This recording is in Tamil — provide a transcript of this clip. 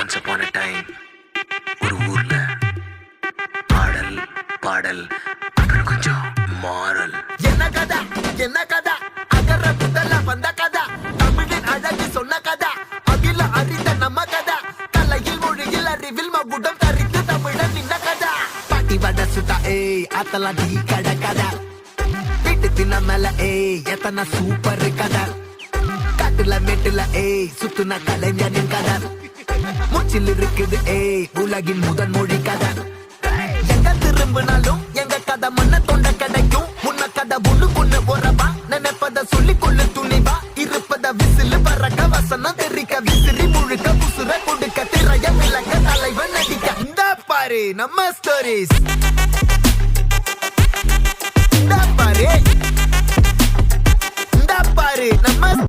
once upon a time ஒரு ஊர்ல ஆடல் பாடல் அப்புறம் கொஞ்சம் மாறல். என்ன கதா என்ன கதா அகர முதல்ல வந்த கதா தமிழின் அழகு சொன்ன கதா அகில அறிந்த நம்ம கதா கலையில் மொழியில் அறிவில் மகுடம் தரித்து தமிழன் நின்ன கதா பாட்டி வட சுத்தா ஏய் அத்தலா டீ கட கதா வீட்டு தின்ன மேல ஏய் எத்தனை சூப்பர் கதா காட்டுல மேட்டுல ஏய் சுத்துன கலைஞனின் கதா மூச்சில் இருக்குது ஏய் உலகின் முதன் மொழி கதா எங்க திரும்பினாலும் எங்க கதை மண்ண தொண்ட கிடைக்கும் முன்ன கதை ஒண்ணு உறவா நினைப்பத சொல்லி கொள்ளு துணிவா இருப்பத விசிலு பறக்க வசனம் தெரிக்க விசிறி முழுக்க புசுர கொடுக்க திரைய விளக்க தலைவன் நடிக்க இந்த பாரு நம்ம ஸ்டோரிஸ் இந்த பாரு நம்ம